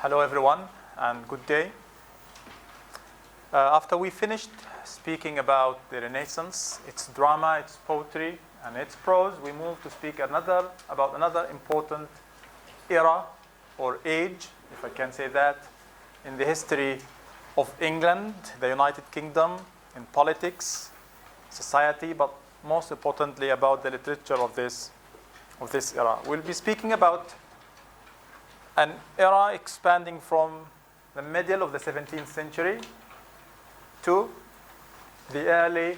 Hello everyone and good day. After we finished speaking about the Renaissance, its drama, its poetry, and its prose, we moved to speak about another important era or age, if I can say that, in the history of England, the United Kingdom, in politics, society, but most importantly about the literature of this era. We'll be speaking about an era expanding from the middle of the 17th century to the early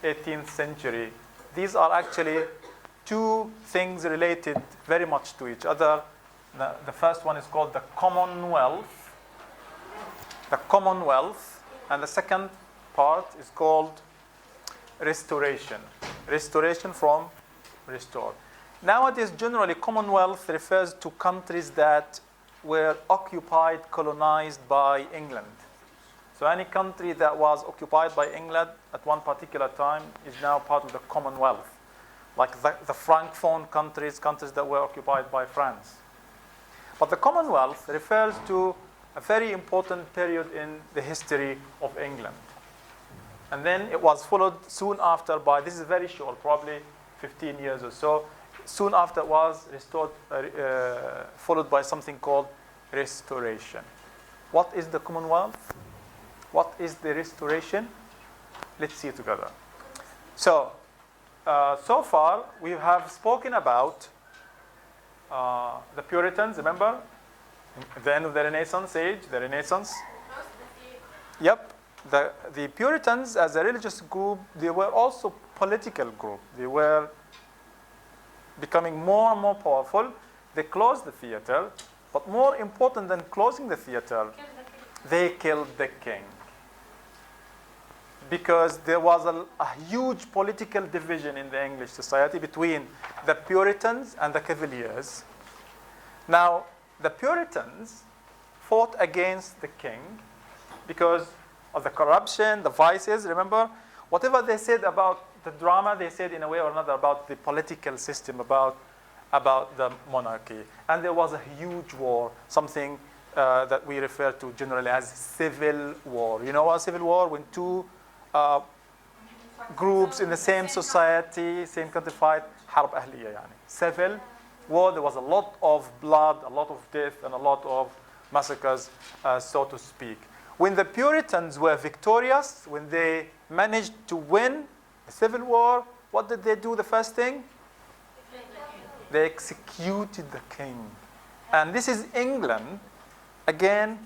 18th century. These are actually two things related very much to each other. The first one is called the Commonwealth. The Commonwealth. And the second part is called Restoration. Restoration from restore. Nowadays, generally, Commonwealth refers to countries that were occupied, colonized by England. So any country that was occupied by England at one particular time is now part of the Commonwealth. Like the Francophone countries that were occupied by France. But the Commonwealth refers to a very important period in the history of England. And then it was followed soon after by, this is very short, probably 15 years or so, soon after it was restored, followed by something called Restoration. What is the Commonwealth? What is the Restoration? Let's see it together. So far we have spoken about the Puritans, remember? At the end of the Renaissance age, the Renaissance. Yep. The Puritans as a religious group, they were also political group. They were becoming more and more powerful. They closed the theater, but more important than closing the theater, they killed the king. Because there was a huge political division in the English society between the Puritans and the Cavaliers. Now, the Puritans fought against the king because of the corruption, the vices, remember? Whatever they said about the drama, they said in a way or another about the political system, about the monarchy. And there was a huge war, something that we refer to generally as civil war. You know what civil war? When two groups in the same society, same country fight, حرب أهلية يعني. Civil war, there was a lot of blood, a lot of death, and a lot of massacres, so to speak. When the Puritans were victorious, when they managed to win the Civil War, what did they do the first thing? They executed the king. And this is England. Again,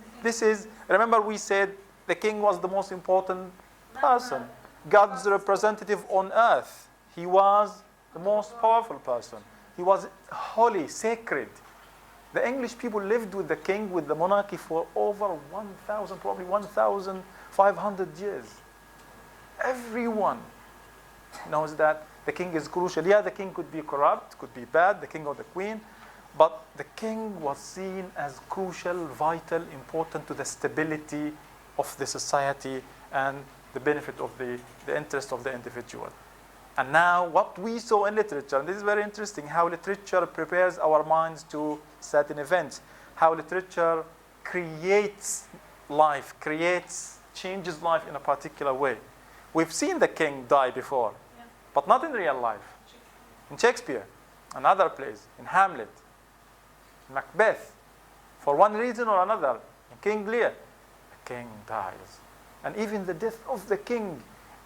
remember we said the king was the most important person. God's representative on earth. He was the most powerful person. He was holy, sacred. The English people lived with the king, with the monarchy for over 1,000, probably 1,500 years. Everyone knows that the king is crucial. Yeah, the king could be corrupt, could be bad, the king or the queen, but the king was seen as crucial, vital, important to the stability of the society and the benefit of the interest of the individual. And now what we saw in literature, and this is very interesting, how literature prepares our minds to certain events, how literature creates life, changes life in a particular way. We've seen the king die before, but not in real life. In Shakespeare, in other plays, in Hamlet, in Macbeth, for one reason or another, in King Lear, the king dies. And even the death of the king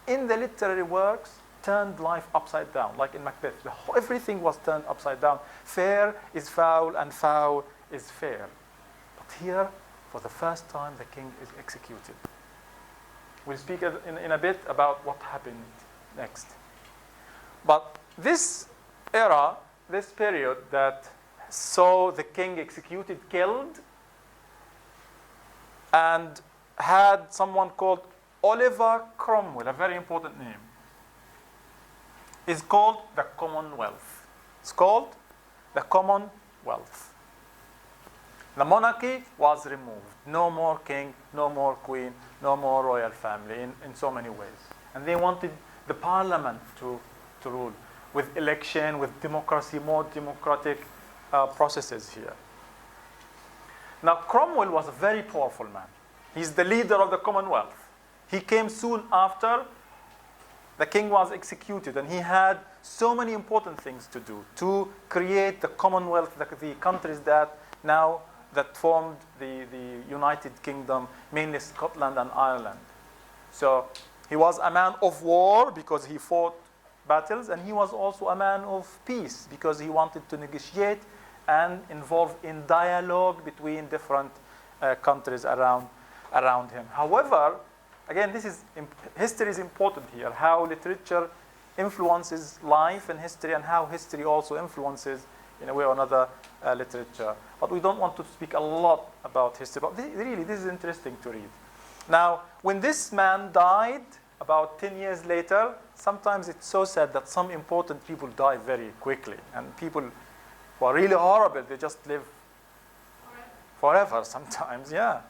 in the literary works turned life upside down, like in Macbeth. Everything was turned upside down. Fair is foul and foul is fair. But here, for the first time, the king is executed. We'll speak in a bit about what happened next. But this era, this period that saw the king executed, killed, and had someone called Oliver Cromwell, a very important name, is called the Commonwealth. It's called the Commonwealth. The monarchy was removed. No more king, no more queen, no more royal family in so many ways. And they wanted the parliament to rule with election, with democracy, more democratic processes here. Now, Cromwell was a very powerful man. He's the leader of the Commonwealth. He came soon after the king was executed, and he had so many important things to do to create the Commonwealth, the countries that formed the United Kingdom, mainly Scotland and Ireland. So he was a man of war because he fought battles, and he was also a man of peace because he wanted to negotiate and involve in dialogue between different countries around him. However, again, history is important here, how literature influences life and history, and how history also influences, in a way or another, literature. But we don't want to speak a lot about history, but really, this is interesting to read. Now, when this man died, about 10 years later, sometimes it's so sad that some important people die very quickly, and people who are really horrible, they just live forever sometimes, yeah.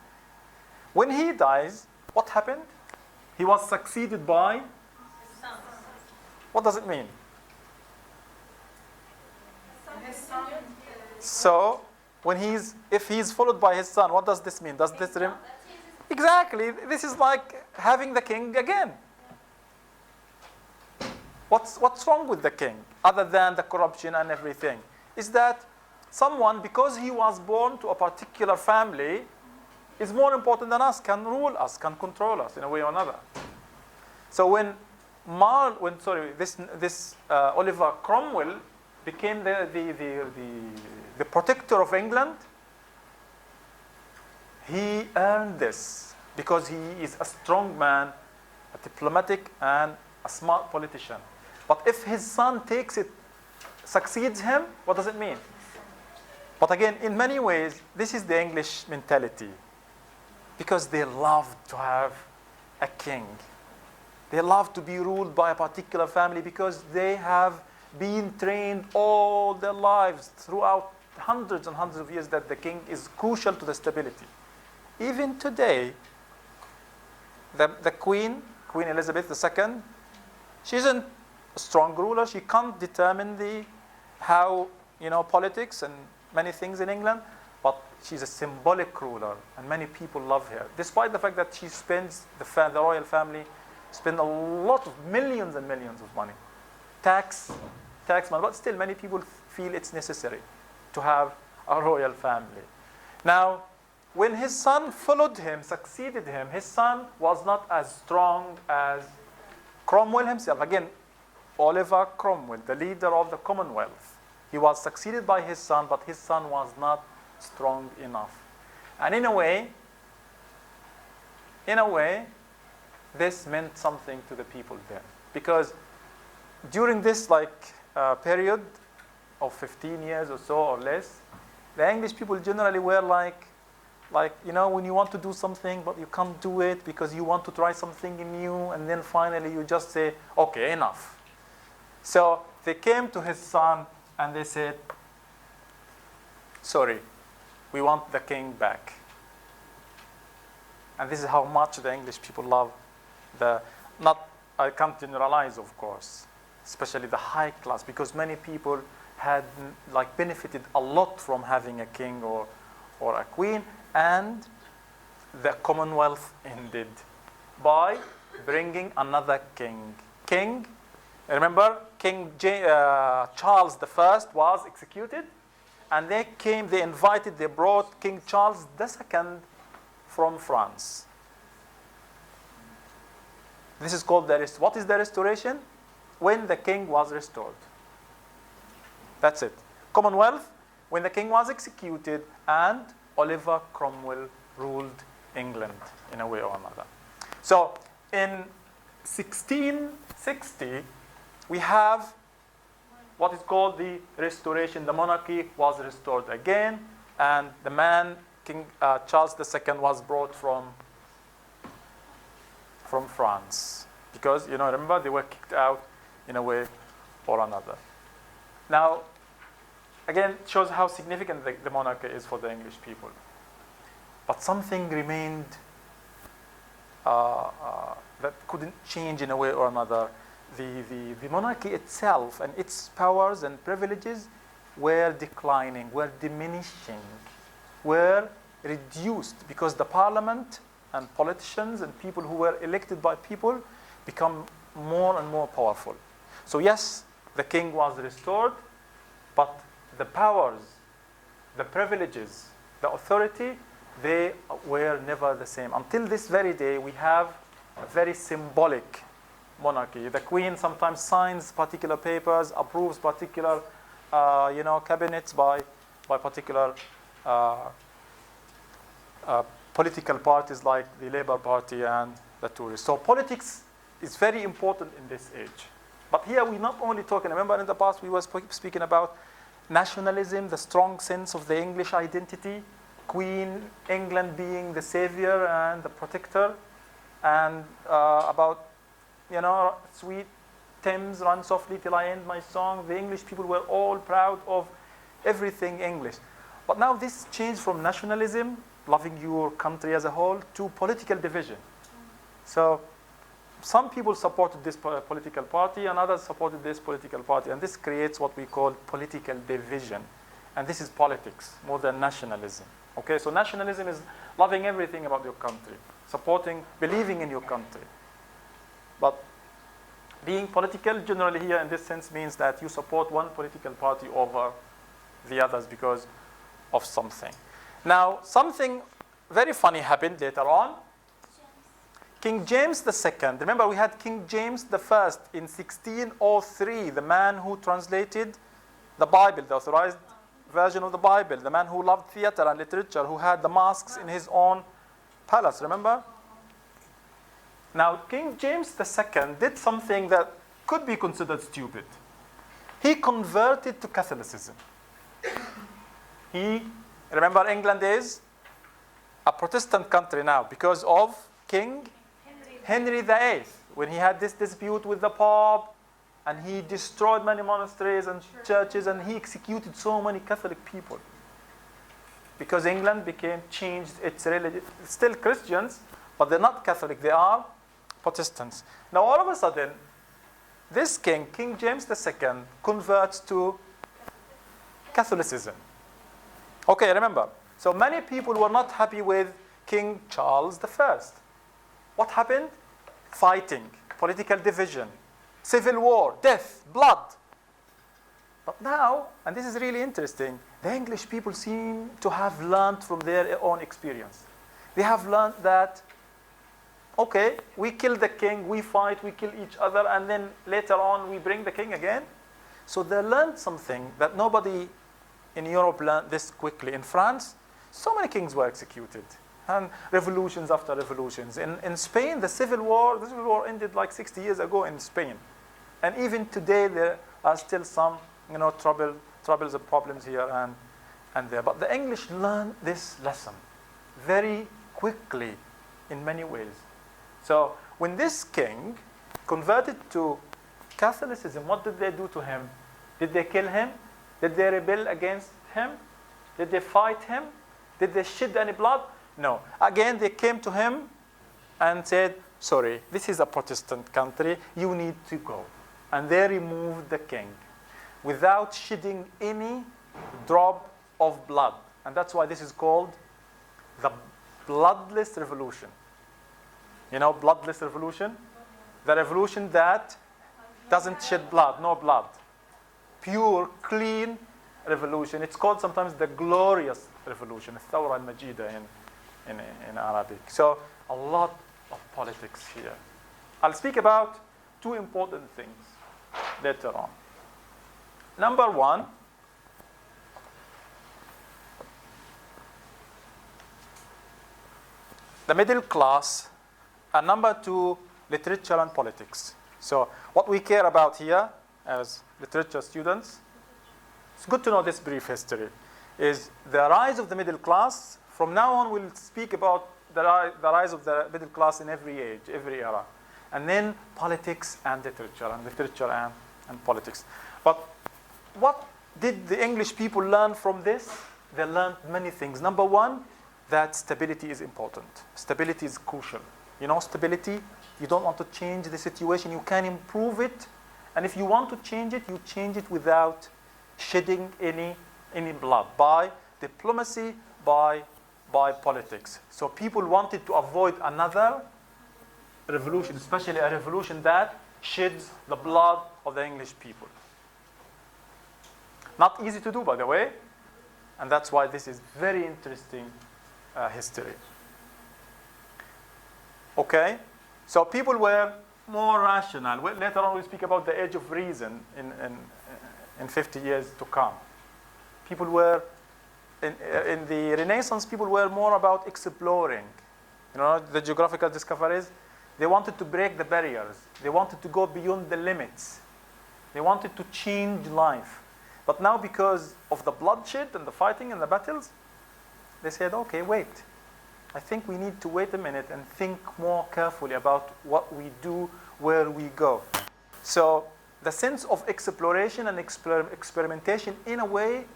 When he dies, what happened? He was succeeded by? His son. What does it mean? His son. So, if he's followed by his son, what does this mean? Does this exactly? This is like having the king again. What's wrong with the king, other than the corruption and everything? Is that someone, because he was born to a particular family, is more important than us, can rule us, can control us in a way or another. So when Oliver Cromwell became the protector of England, he earned this because he is a strong man, a diplomatic, and a smart politician. But if his son succeeds him, what does it mean? But again, in many ways, this is the English mentality. Because they love to have a king. They love to be ruled by a particular family because they have been trained all their lives throughout hundreds and hundreds of years that the king is crucial to the stability. Even today, the Queen Elizabeth II, she isn't a strong ruler. She can't determine how politics and many things in England. But she's a symbolic ruler, and many people love her, despite the fact that she spends, the royal family spend a lot of millions and millions of money, tax money, but still many people feel it's necessary to have a royal family. Now, when his son followed him, succeeded him, his son was not as strong as Cromwell himself. Again, Oliver Cromwell, the leader of the Commonwealth. He was succeeded by his son, but his son was not strong enough. And in a way, this meant something to the people there. Because during this period of 15 years or so or less, the English people generally were like, when you want to do something, but you can't do it because you want to try something new, and then finally you just say, okay, enough. So they came to his son and they said, sorry, we want the king back. And this is how much the English people love I can't generalize, of course, especially the high class, because many people had benefited a lot from having a king or a queen, and the Commonwealth ended by bringing another king. Remember, King Charles I was executed, and they brought King Charles II from France. This is called what is the restoration? When the king was restored. That's it. Commonwealth, when the king was executed, and Oliver Cromwell ruled England in a way or another. So in 1660, we have what is called the restoration. The monarchy was restored again, and the man, King Charles II, was brought from France. Because, remember, they were kicked out in a way or another. Now, again, it shows how significant the monarchy is for the English people. But something remained that couldn't change in a way or another. The monarchy itself and its powers and privileges were declining, were diminishing, were reduced because the parliament and politicians and people who were elected by people become more and more powerful. So yes, the king was restored, but the powers, the privileges, the authority, they were never the same. Until this very day, we have a very symbolic monarchy. The queen sometimes signs particular papers, approves particular, cabinets by particular political parties like the Labour Party and the Tories. So politics is very important in this age. But here we're not only talking, remember in the past we were speaking about nationalism, the strong sense of the English identity, Queen England being the savior and the protector, and about, sweet Thames run softly till I end my song. The English people were all proud of everything English. But now this changed from nationalism, loving your country as a whole, to political division. So some people supported this political party and others supported this political party, and this creates what we call political division. And this is politics more than nationalism. Okay, so nationalism is loving everything about your country, supporting, believing in your country. But being political generally here in this sense means that you support one political party over the others because of something. Now, something very funny happened later on. King James II, remember we had King James I in 1603, the man who translated the Bible, the authorized version of the Bible, the man who loved theater and literature, who had the masks in his own palace, remember? Now, King James II did something that could be considered stupid. He converted to Catholicism. Remember England is a Protestant country now because of King Henry VIII, when he had this dispute with the Pope, and he destroyed many monasteries and churches, and he executed so many Catholic people. Because England changed its religion. Still Christians, but they're not Catholic, they are Protestants. Now all of a sudden, this king, King James II, converts to Catholicism. Okay, remember. So many people were not happy with King Charles I. What happened? Fighting, political division, civil war, death, blood. But now, and this is really interesting, the English people seem to have learned from their own experience. They have learned that, okay, we kill the king, we fight, we kill each other, and then later on we bring the king again. So they learned something that nobody in Europe learned this quickly. In France, so many kings were executed, and revolutions after revolutions. In Spain, the civil war ended like 60 years ago in Spain. And even today, there are still some, troubles and problems here and there. But the English learned this lesson very quickly in many ways. So when this king converted to Catholicism, what did they do to him? Did they kill him? Did they rebel against him? Did they fight him? Did they shed any blood? No. Again, they came to him and said, sorry, this is a Protestant country, you need to go. And they removed the king without shedding any drop of blood. And that's why this is called the bloodless revolution. You know, bloodless revolution? The revolution that doesn't shed blood, no blood. Pure, clean revolution. It's called sometimes the glorious revolution, الثورة المجيدة in Arabic. So a lot of politics here. I'll speak about two important things later on. Number one, the middle class, and number two, literature and politics. So what we care about here as literature students, it's good to know this brief history, is the rise of the middle class. From now on, we'll speak about the rise of the middle class in every age, every era. And then politics and literature and politics. But what did the English people learn from this? They learned many things. Number one, that stability is important. Stability is crucial. You know, stability, you don't want to change the situation, you can improve it. And if you want to change it, you change it without shedding any blood. By diplomacy, by by politics. So people wanted to avoid another revolution, especially a revolution that sheds the blood of the English people. Not easy to do, by the way, and that's why this is very interesting history. Okay, so people were more rational. Later on, we'll speak about the age of reason in 50 years to come. People were, in the Renaissance, people were more about exploring. You know, the geographical discoveries. They wanted to break the barriers. They wanted to go beyond the limits. They wanted to change life. But now, because of the bloodshed and the fighting and the battles, they said, okay, wait. I think we need to wait a minute and think more carefully about what we do, where we go. So the sense of exploration and experimentation, in a way,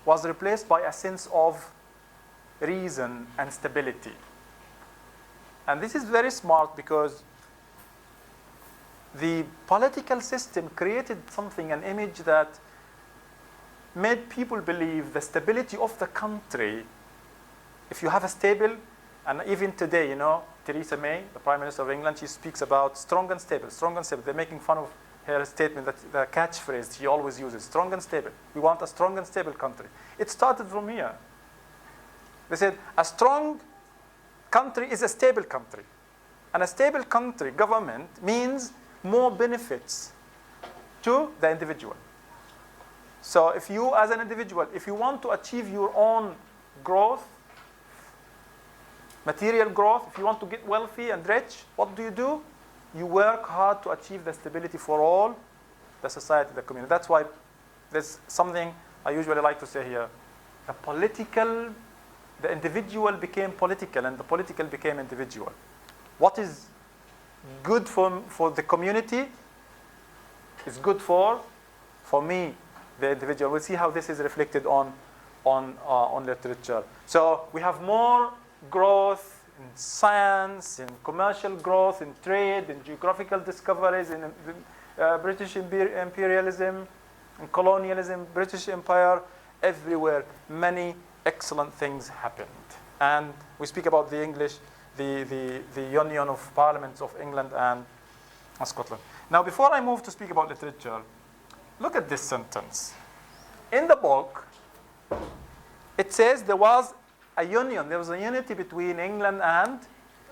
was replaced by a sense of reason and stability. And this is very smart because the political system created something, an image that made people believe the stability of the country. If you have a stable, and even today, you know, Theresa May, the Prime Minister of England, she speaks about strong and stable, strong and stable. They're making fun of her statement, that the catchphrase she always uses, strong and stable. We want a strong and stable country. It started from here. They said, a strong country is a stable country. And a stable country, government, means more benefits to the individual. So if you, as an individual, if you want to achieve your own growth, material growth, if you want to get wealthy and rich, what do? You work hard to achieve the stability for all, the society, the community. That's why there's something I usually like to say here. The individual became political, and the political became individual. What is good for the community is good for me, the individual. We'll see how this is reflected on literature. So we have more growth in science, in commercial growth, in trade, in geographical discoveries, in British imperialism, in colonialism, British Empire, everywhere. Many excellent things happened. And we speak about the English, the Union of Parliaments of England and Scotland. Now, before I move to speak about literature, look at this sentence. In the book, it says there was a union, there was a unity between England and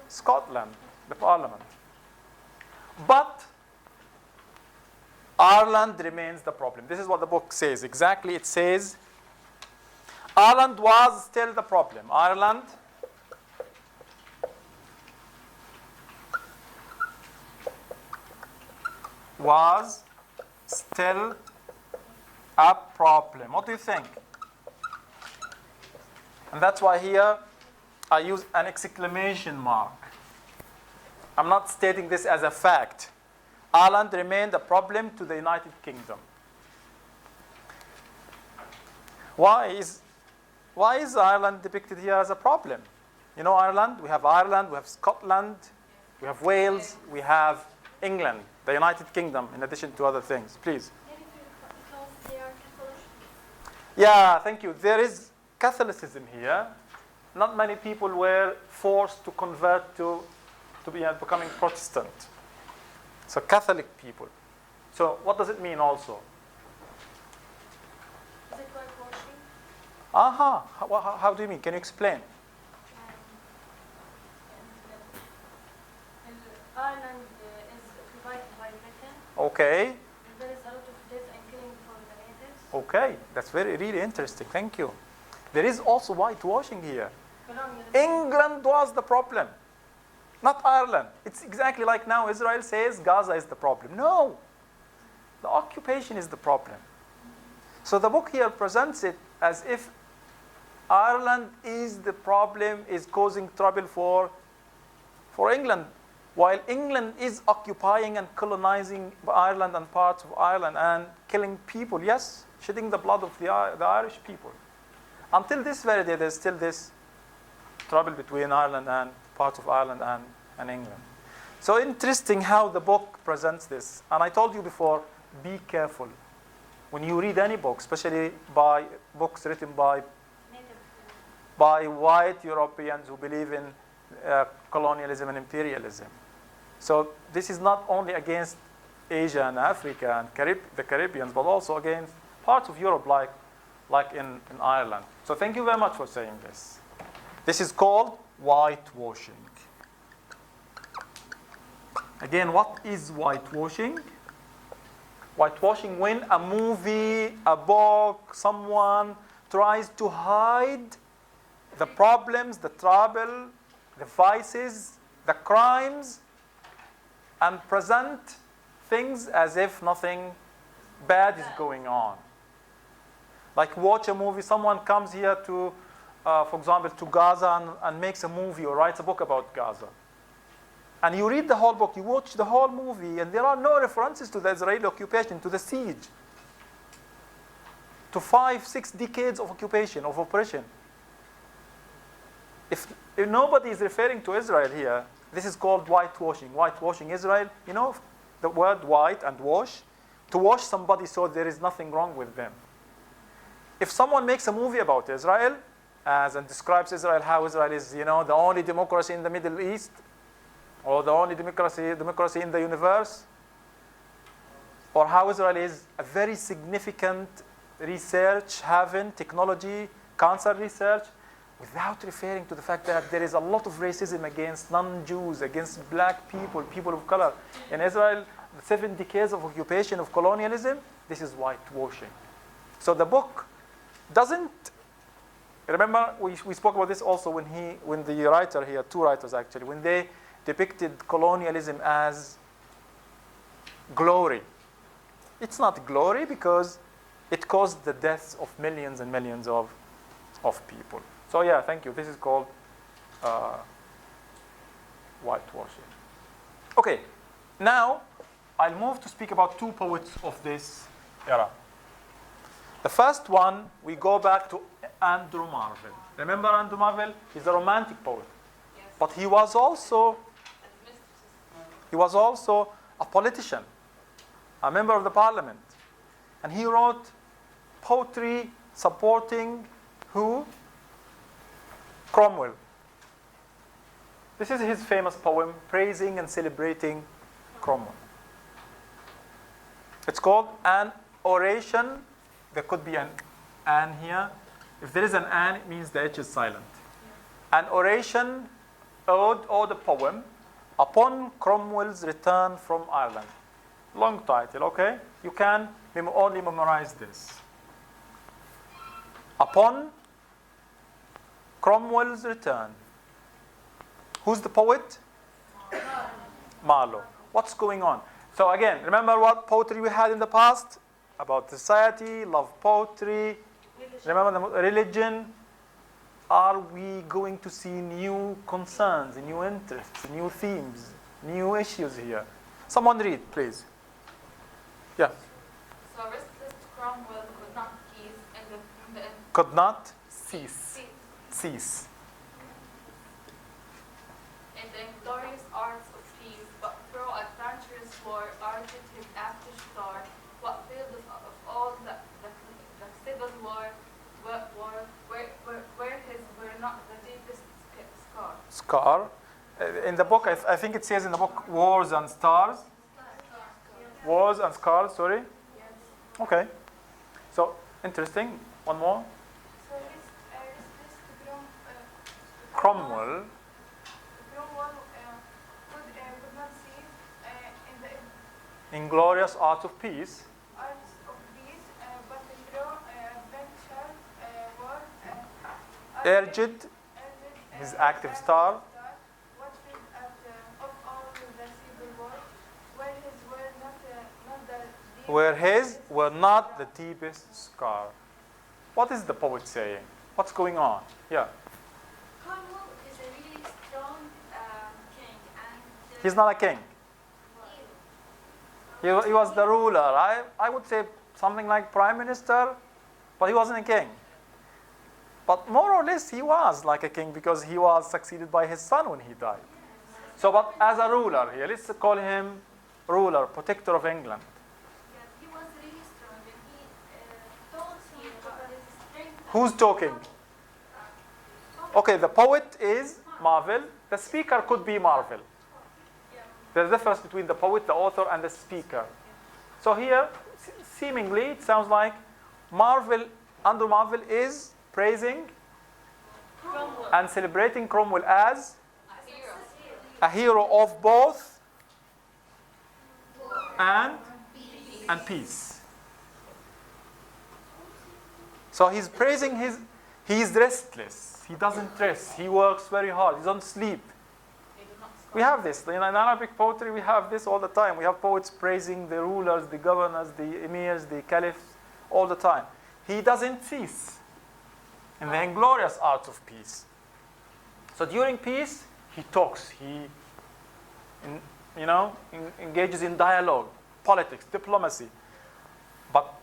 Scotland, the Parliament. But Ireland remains the problem. This is what the book says. Exactly, it says, Ireland was still the problem. Ireland was still a problem. What do you think? And that's why here I use an exclamation mark. I'm not stating this as a fact. Ireland remained a problem to the United Kingdom. Why is Ireland depicted here as a problem? You know Ireland? We have Scotland, we have Wales, we have England, the United Kingdom, in addition to other things. Please. Maybe because they are Catholic. Yeah, thank you. There is Catholicism here. Not many people were forced to convert to becoming Protestant. So Catholic people. So what does it mean also? Is it like washing? Aha. How do you mean? Can you explain? Ireland is provided by Britain. Okay. And there is a lot of death and killing from the natives. Okay. That's really interesting. Thank you. There is also whitewashing here. Colonialism. England was the problem, not Ireland. It's exactly like now Israel says Gaza is the problem. No. The occupation is the problem. So the book here presents it as if Ireland is the problem, is causing trouble for England, while England is occupying and colonizing Ireland and parts of Ireland and killing people, yes, shedding the blood of the Irish people. Until this very day, there's still this trouble between Ireland and parts of Ireland and England. So interesting how the book presents this. And I told you before, be careful. When you read any book, especially by books written by by white Europeans who believe in colonialism and imperialism. So this is not only against Asia and Africa and the Caribbean, but also against parts of Europe like in Ireland. So thank you very much for saying this. This is called whitewashing. Again, what is whitewashing? Whitewashing when a movie, a book, someone tries to hide the problems, the trouble, the vices, the crimes, and present things as if nothing bad is going on. Like watch a movie, someone comes here to, for example, to Gaza and makes a movie or writes a book about Gaza. And you read the whole book, you watch the whole movie, and there are no references to the Israeli occupation, to the siege, to 5-6 decades of occupation, of oppression. If nobody is referring to Israel here, this is called whitewashing. Whitewashing Israel, you know the word white and wash? To wash somebody so there is nothing wrong with them. If someone makes a movie about Israel, and describes Israel, how Israel is, the only democracy in the Middle East, or the only democracy in the universe, or how Israel is a very significant research haven, technology, cancer research, without referring to the fact that there is a lot of racism against non-Jews, against black people, people of color. In Israel, 7 decades of occupation, of colonialism, this is whitewashing. So the book doesn't, remember we spoke about this also when the writer here, 2 writers actually, when they depicted colonialism as glory. It's not glory because it caused the deaths of millions and millions of people. So yeah, thank you. This is called whitewashing. Okay, now I'll move to speak about 2 poets of this era. The first one, we go back to Andrew Marvell. Remember Andrew Marvell? He's a romantic poet. Yes. But he was also a politician, a member of the parliament. And he wrote poetry supporting who? Cromwell. This is his famous poem, praising and celebrating Cromwell. It's called An Oration. There could be an here. If there is an an, it means the H is silent. Yeah. An oration, ode or the poem, upon Cromwell's return from Ireland. Long title, okay? You can only memorize this. Upon Cromwell's return. Who's the poet? Marlowe. What's going on? So again, remember what poetry we had in the past? About society, love poetry, remember the religion. Are we going to see new concerns, new interests, new themes, new issues here? Someone read, please. Yeah. So restless Cromwell could not cease could not cease. Cease. In the inglorious arts of peace, but through adventurous war arted his active star. What field of all the civil war where his were not the deepest scar. Scar. In the book, I think it says in the book, Wars and Stars. Wars and Scars, sorry. Yes. Okay. So, interesting. One more. So restless Cromwell. Cromwell could not see in the Inglorious Art of Peace. arts of peace, but through adventure, war, Urged his active star. What field of all the civil war, where his were not the deep Where his were not the deepest scar. What is the poet saying? What's going on? Yeah. Cromwell is a really strong king, and He's not a king. He was the ruler. I would say something like prime minister, but he wasn't a king. But more or less he was like a king because he was succeeded by his son when he died. So, but as a ruler here, let's call him ruler, protector of England. he was really strong, and he talks here about his strength. Who's talking? Okay, the poet is Marvell. The speaker could be Marvell. There's a difference between the poet, the author, and the speaker. So here, seemingly, it sounds like Andrew Marvell is praising Cromwell. and celebrating Cromwell as A hero. a hero of both and peace. So he's praising he's restless. He doesn't rest. He works very hard. He doesn't sleep. They do not stop. We have this. In Arabic poetry, we have this all the time. We have poets praising the rulers, the governors, the emirs, the caliphs, all the time. He doesn't cease in the inglorious arts of peace. So during peace, he talks. He, engages in dialogue, politics, diplomacy. But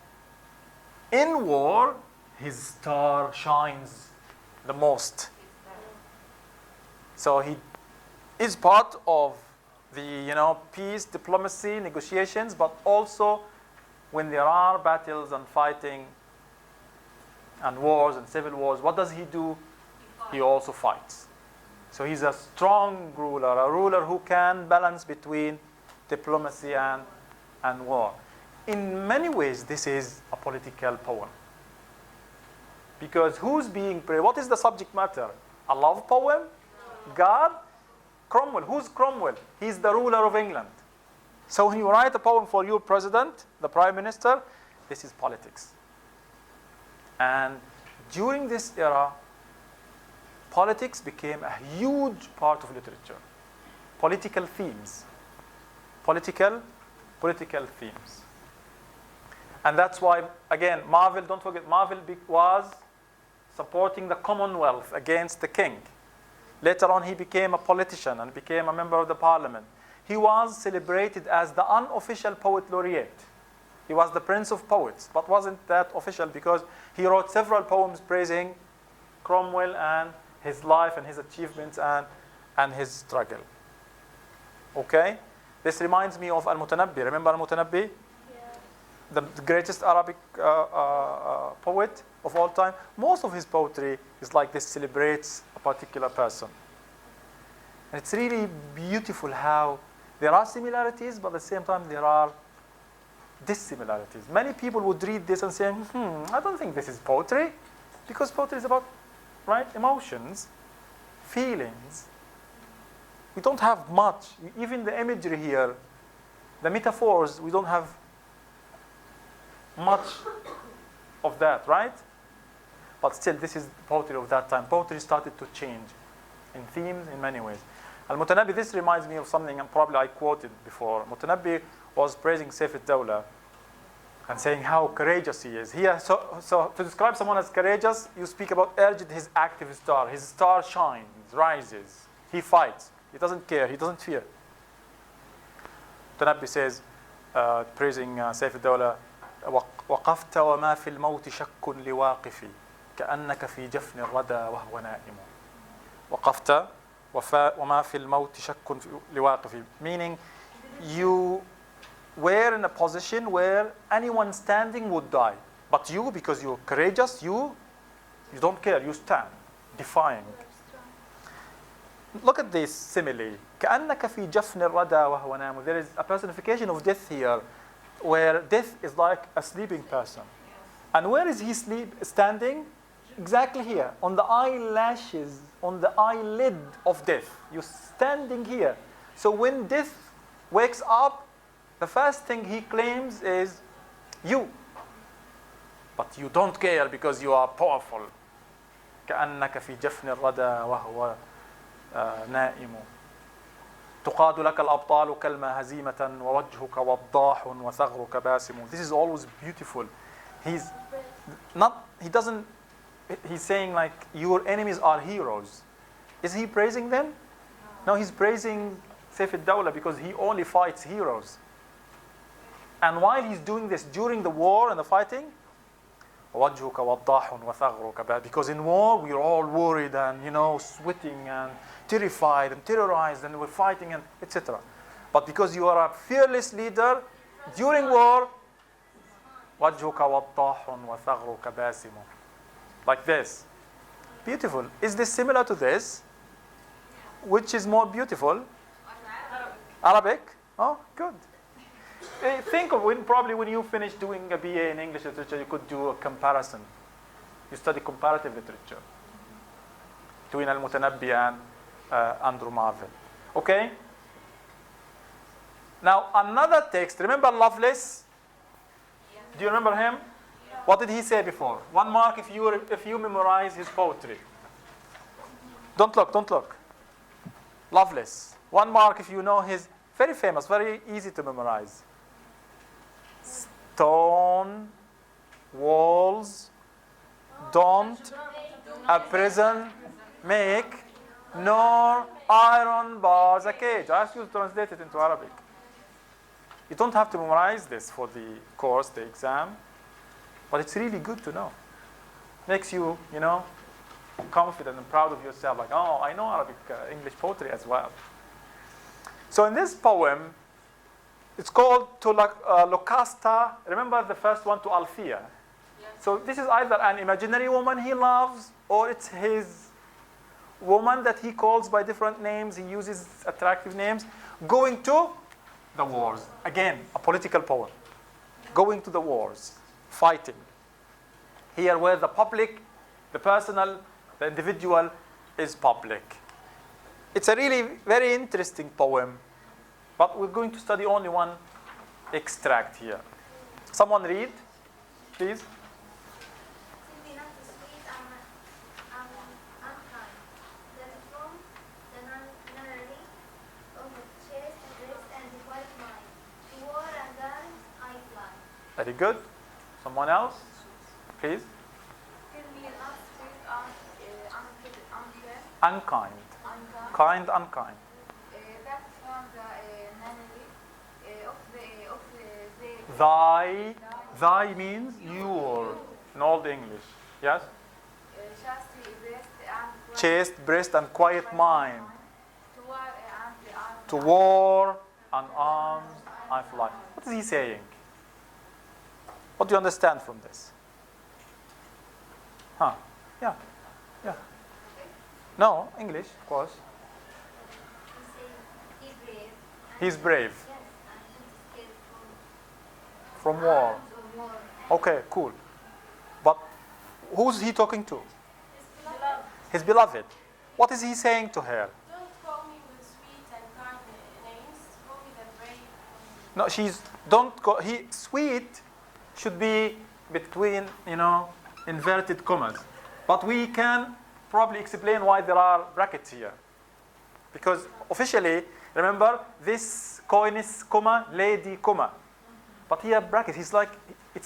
in war, his star shines the most. So he is part of the peace, diplomacy, negotiations, but also when there are battles and fighting and wars and civil wars, what does he do? He also fights. So he's a strong ruler, a ruler who can balance between diplomacy and war. In many ways, this is a political poem. Because who's being praised? What is the subject matter? A love poem? God? Cromwell. Who's Cromwell? He's the ruler of England. So when you write a poem for your president, the prime minister, this is politics. And during this era, politics became a huge part of literature. Political themes. Political themes. And that's why, again, Marvell, don't forget, Marvell was supporting the Commonwealth against the king. Later on, he became a politician and became a member of the parliament. He was celebrated as the unofficial poet laureate. He was the prince of poets, but wasn't that official because he wrote several poems praising Cromwell and his life and his achievements and his struggle. Okay? This reminds me of Al-Mutanabbi. Remember Al-Mutanabbi? The greatest Arabic poet of all time. Most of his poetry is like this, celebrates a particular person. And it's really beautiful how there are similarities, but at the same time there are dissimilarities. Many people would read this and say, I don't think this is poetry, because poetry is about, emotions, feelings. We don't have much. Even the imagery here, the metaphors, we don't have much of that, right? But still, this is poetry of that time. Poetry started to change in themes in many ways. Al-Mutanabbi, this reminds me of something probably I quoted before. Mutanabbi was praising Saif al-Dawla and saying how courageous he is. So to describe someone as courageous, you speak about urged his active star. His star shines, rises. He fights. He doesn't care. He doesn't fear. Mutanabbi says, praising Saif al-Dawla, وقفت وما في الموت شك لواقفي كأنك في جفن الردى وهو نائم. وقفت وما في الموت شك لواقفي, meaning you were in a position where anyone standing would die, but you, because you're courageous, you don't care, you stand defying. Look at this simile. كأنك في جفن الردى وهو نائم. There is a personification of death here, where death is like a sleeping person. And where is he standing? Exactly here, on the eyelashes, on the eyelid of death. You're standing here. So when death wakes up, the first thing he claims is you. But you don't care because you are powerful. كأنك في جفن الردى وهو نائم. تقاد لك الأبطال كالما هزيمة ووجهك وضاح وثغرك باسم. This is always beautiful. He's saying like your enemies are heroes. Is he praising them? No, he's praising Saif al-Dawla because he only fights heroes. And while he's doing this during the war and the fighting, ووجهك وضاح وثغرك, because in war we're all worried and sweating and terrified and terrorized and we're fighting and etc. But because you are a fearless leader during war, وجهك وضاح وثغرك باسم, like this. Beautiful. Is this similar to this? Which is more beautiful? Arabic? Oh, good. Think of probably when you finish doing a BA in English literature, you could do a comparison. You study comparative literature between Al-Mutanabbi and Andrew Marvell. Okay? Now, another text. Remember Lovelace? Do you remember him? What did he say before? 1 mark if you memorize his poetry. Don't look. Lovelace. 1 mark if you know his, very famous, very easy to memorize. Stone walls don't a prison make, nor iron bars a cage. I asked you to translate it into Arabic. You don't have to memorize this for the course, the exam. But it's really good to know. Makes you, confident and proud of yourself. Like, oh, I know Arabic, English poetry as well. So in this poem, it's called To Lucasta. Remember the first one, To Althea. Yes. So this is either an imaginary woman he loves, or it's his woman that he calls by different names. He uses attractive names. Going to the wars. Again, a political poem. Going to the wars. Fighting. Here where the public, the personal, the individual is public. It's a really very interesting poem, but we're going to study only one extract here. Someone read, please. Very good. Someone else, please. Unkind. Kind, unkind. That's from the nunnery of the Thy means your in Old English. Yes? Chaste breast and quiet mind. To war and arms and flight. What is he saying? What do you understand from this? Huh? Yeah. No, English, of course. He's brave. From war. Okay, cool. But who's he talking to? His beloved. What is he saying to her? Don't call me with sweet and kind names. Call me the brave. No, don't go. Sweet should be between, inverted commas. But we can probably explain why there are brackets here. Because officially, remember, this coin is comma, lady, comma. But here brackets, it's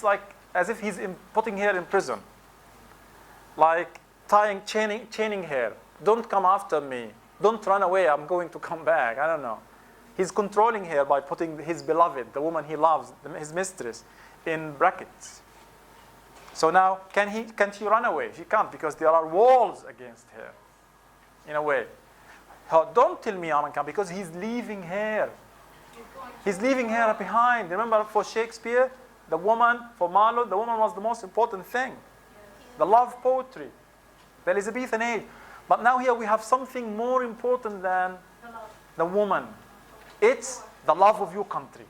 like as if he's putting her in prison. Like chaining her. Don't come after me. Don't run away, I'm going to come back. I don't know. He's controlling her by putting his beloved, the woman he loves, his mistress, in brackets. So now, can she run away? She can't, because there are walls against her, in a way. Don't tell me Aman Khan, because he's leaving her. He's leaving her behind. Remember, for Shakespeare, the woman, for Marlowe, the woman was the most important thing. The love poetry, the Elizabethan age. But now here we have something more important than the woman. It's the love of your country.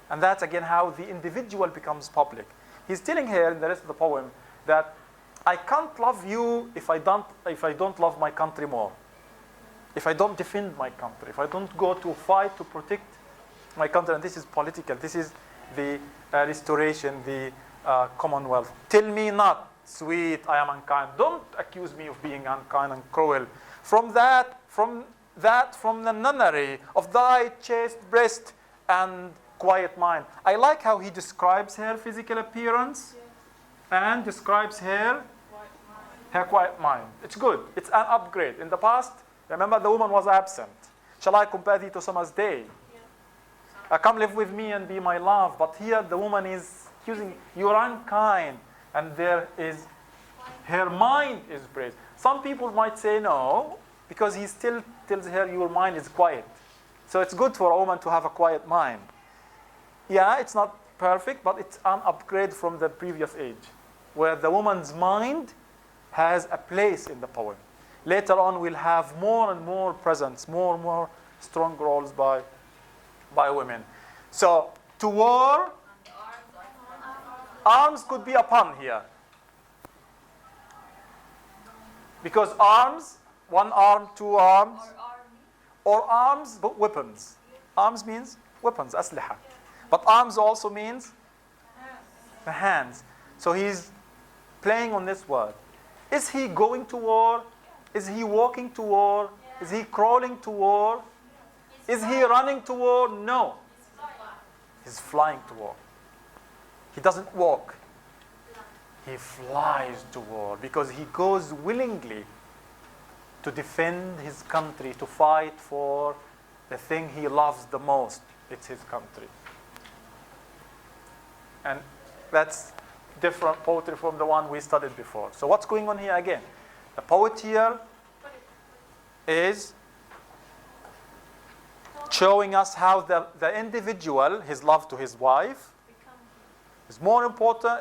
And that's again how the individual becomes public. He's telling her in the rest of the poem that I can't love you if I don't love my country more. If I don't defend my country, if I don't go to fight to protect my country, and this is political, this is the restoration, the Commonwealth. Tell me not, sweet, I am unkind. Don't accuse me of being unkind and cruel. From the nunnery of thy chaste breast and quiet mind. I like how he describes her physical appearance and describes her quiet mind. It's good. It's an upgrade. In the past, remember, the woman was absent. Shall I compare thee to summer's day? Come live with me and be my love. But here the woman is using, you're unkind. And there is, her mind is praised. Some people might say no, because he still tells her your mind is quiet. So it's good for a woman to have a quiet mind. Yeah, it's not perfect, but it's an upgrade from the previous age, where the woman's mind has a place in the poem. Later on, we'll have more and more presence, more and more strong roles by women. So, to war, arms could be a pun here. Because arms, one arm, two arms, or arms, but weapons. Arms means weapons, أسلحة. But arms also means the hands. So he's playing on this word. Is he going to war? Is he walking to war? Is he crawling to war? Is he running to war? No. He's flying to war. He doesn't walk. He flies to war because he goes willingly to defend his country, to fight for the thing he loves the most. It's his country. And that's different poetry from the one we studied before. So what's going on here again? The poet here is showing us how the individual, his love to his wife, is more important,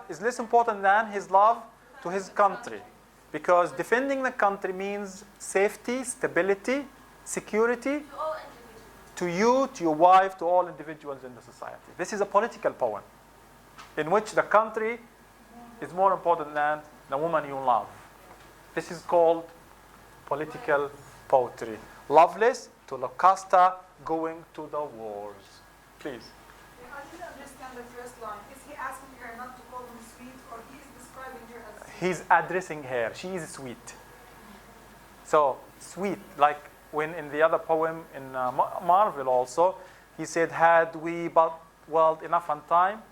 is less important than his love to his country. Because defending the country means safety, stability, security to you, to your wife, to all individuals in the society. This is a political poem in which the country is more important than the woman you love. This is called political poetry. Loveless to Locusta going to the wars. Please. I didn't understand the first line. Is he asking her not to call him sweet, or he is describing her as sweet? He's addressing her. She is sweet. So, sweet, like when in the other poem in Marvell also, he said, had we but dwelled enough on time,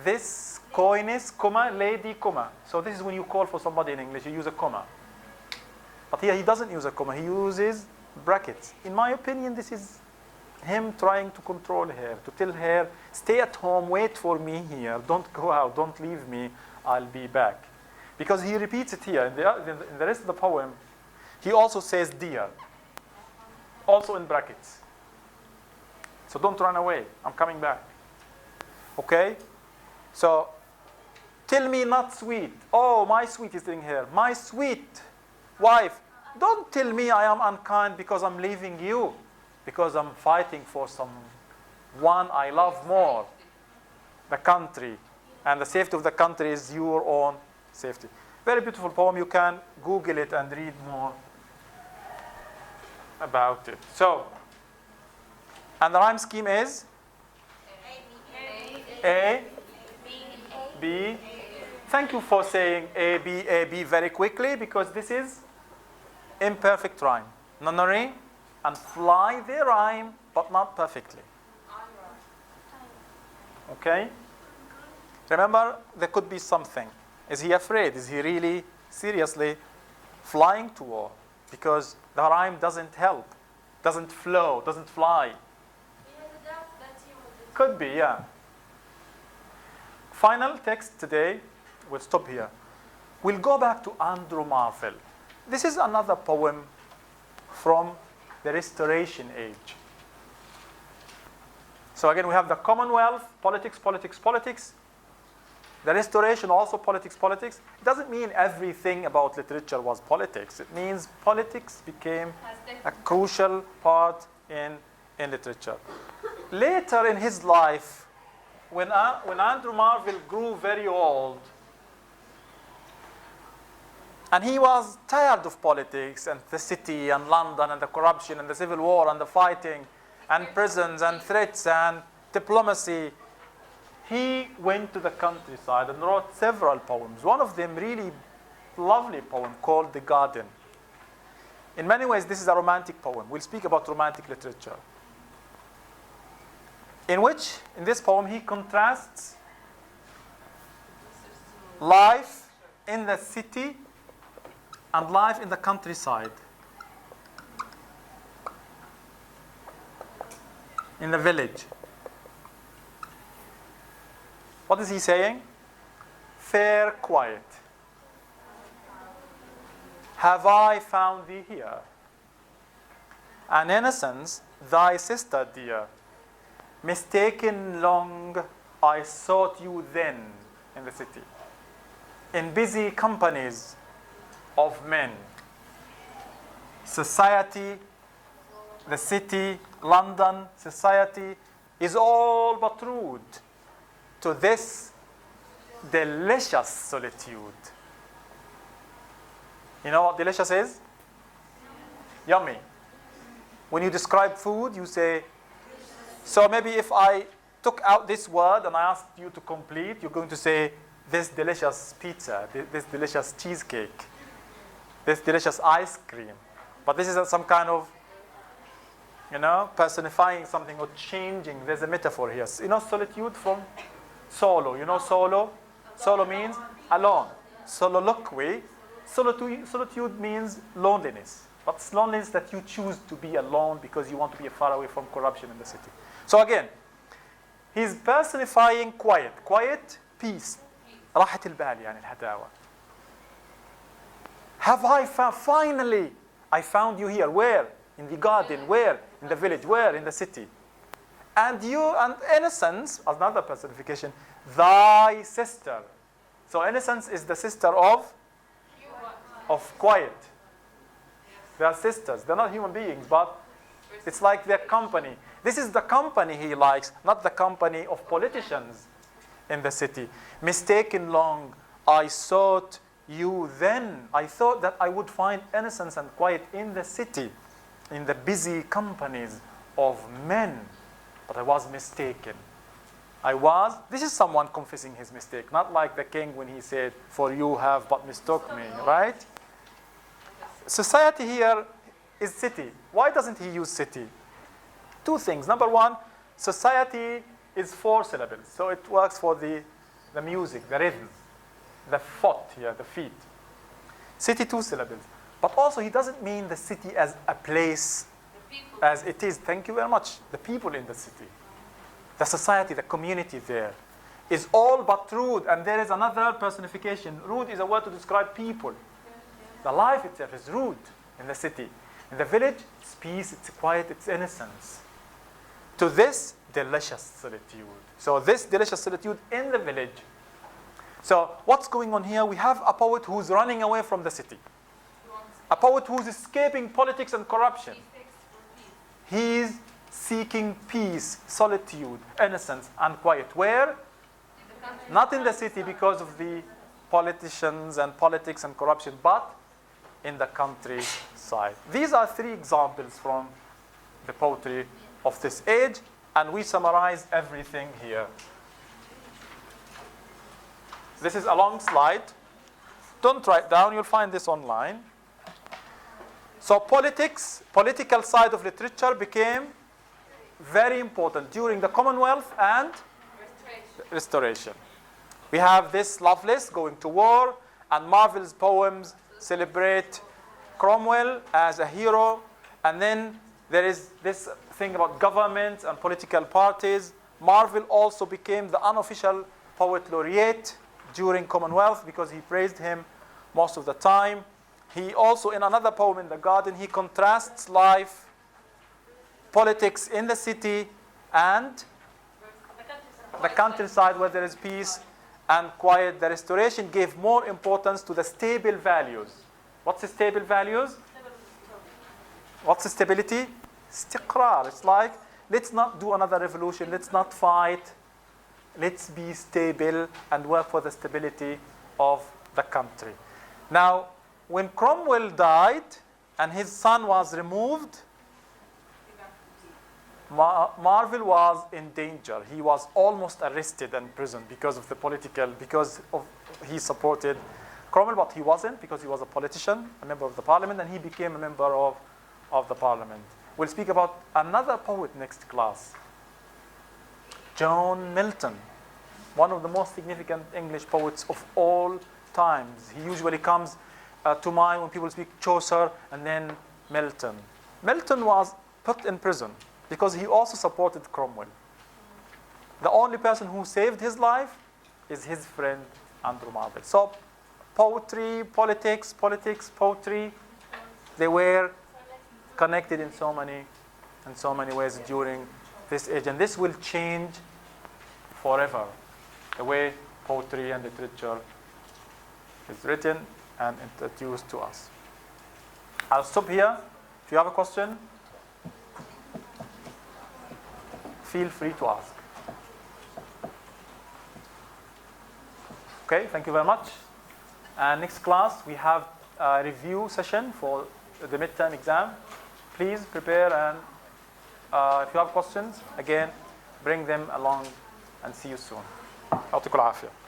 this coyness, comma, lady, comma. So this is when you call for somebody in English, you use a comma. But here he doesn't use a comma, he uses brackets. In my opinion, this is him trying to control her, to tell her, stay at home, wait for me here, don't go out, don't leave me, I'll be back. Because he repeats it here. In the rest of the poem, he also says dear, also in brackets. So don't run away, I'm coming back. Okay? So, tell me not sweet. Oh, my sweet is saying here. My sweet wife, don't tell me I am unkind because I'm leaving you, because I'm fighting for someone I love more, the country. And the safety of the country is your own safety. Very beautiful poem. You can Google it and read more about it. So, and the rhyme scheme is A, B. Thank you for saying A, B very quickly, because this is imperfect rhyme. Nonary and fly, they rhyme, but not perfectly. Okay? Remember, there could be something. Is he afraid? Is he really, seriously flying to war? Because the rhyme doesn't help, doesn't flow, doesn't fly. Could be, yeah. Final text today, we'll stop here. We'll go back to Andrew Marvell. This is another poem from the Restoration Age. So again, we have the Commonwealth, politics, politics, politics. The Restoration, also politics, politics. It doesn't mean everything about literature was politics. It means politics became a crucial part in literature. Later in his life, when Andrew Marvell grew very old, and he was tired of politics and the city and London and the corruption and the civil war and the fighting and prisons and threats and diplomacy, he went to the countryside and wrote several poems. One of them really lovely poem called The Garden. In many ways, this is a romantic poem. We'll speak about romantic literature. In which, in this poem, he contrasts life in the city and life in the countryside, in the village. What is he saying? Fair quiet, have I found thee here? And innocence, thy sister dear. Mistaken long, I sought you then in the city. in busy companies of men. Society, the city, London, society is all but rude to this delicious solitude. You know what delicious is? Yummy. When you describe food, you say, so maybe if I took out this word and I asked you to complete, you're going to say, this delicious pizza, this delicious cheesecake, this delicious ice cream. But this is some kind of, personifying something or changing. There's a metaphor here. You know solitude from solo. You know solo? Solo means alone. Soliloquy. Solitude means loneliness. But it's loneliness that you choose to be alone because you want to be far away from corruption in the city. So again, he's personifying quiet. Quiet, peace. راحة البال يعني الهداوة. Have I found, finally, I found you here. Where? In the garden. Where? In the village. Where? In the city. And you, and innocence, another personification, thy sister. So innocence is the sister of quiet. They are sisters. They're not human beings, but it's like their company. This is the company he likes, not the company of politicians in the city. Mistaken long, I sought you then. I thought that I would find innocence and quiet in the city, in the busy companies of men. But I was mistaken. This is someone confessing his mistake, not like the king when he said, for you have but mistook me, right? Society here is city. Why doesn't he use city? Two things. Number one, society is 4 syllables. So it works for the music, the rhythm, the foot here, the feet. City, 2 syllables. But also he doesn't mean the city as a place as it is. Thank you very much. The people in the city. The society, the community there is all but rude. And there is another personification. Rude is a word to describe people. The life itself is rude in the city. In the village, it's peace, it's quiet, it's innocence. To this delicious solitude. So this delicious solitude in the village. So what's going on here? We have a poet who's running away from the city. A poet who's escaping politics and corruption. He's seeking peace, solitude, innocence, and quiet. Where? Not in the city because of the politicians and politics and corruption, but in the countryside. These are 3 examples from the poetry of this age, and we summarize everything here. This is a long slide. Don't write down, you'll find this online. So political side of literature became very important during the Commonwealth and Restoration. We have this Lovelace going to war, and Marvell's poems celebrate Cromwell as a hero. And then there is this thing about government and political parties. Marvell also became the unofficial poet laureate during Commonwealth because he praised him most of the time. He also, in another poem in the garden, he contrasts life, politics in the city and the countryside where there is peace and quiet. The Restoration gave more importance to the stable values. What's the stable values? What's the stability? Istiqrar. It's like, let's not do another revolution. Let's not fight. Let's be stable and work for the stability of the country. Now, when Cromwell died and his son was removed, Marvell was in danger. He was almost arrested and imprisoned because he supported Cromwell, but he wasn't because he was a politician, a member of the parliament, and he became a member of the parliament. We'll speak about another poet next class, John Milton, one of the most significant English poets of all times. He usually comes to mind when people speak Chaucer and then Milton. Milton was put in prison because he also supported Cromwell. The only person who saved his life is his friend Andrew Marvell. So poetry, politics, poetry, they were connected in so many ways during this age. And this will change forever, the way poetry and literature is written and introduced to us. I'll stop here. If you have a question, feel free to ask. Okay, thank you very much. And next class, we have a review session for the midterm exam. Please prepare, and if you have questions, again, bring them along, and see you soon. يعطيكم العافية.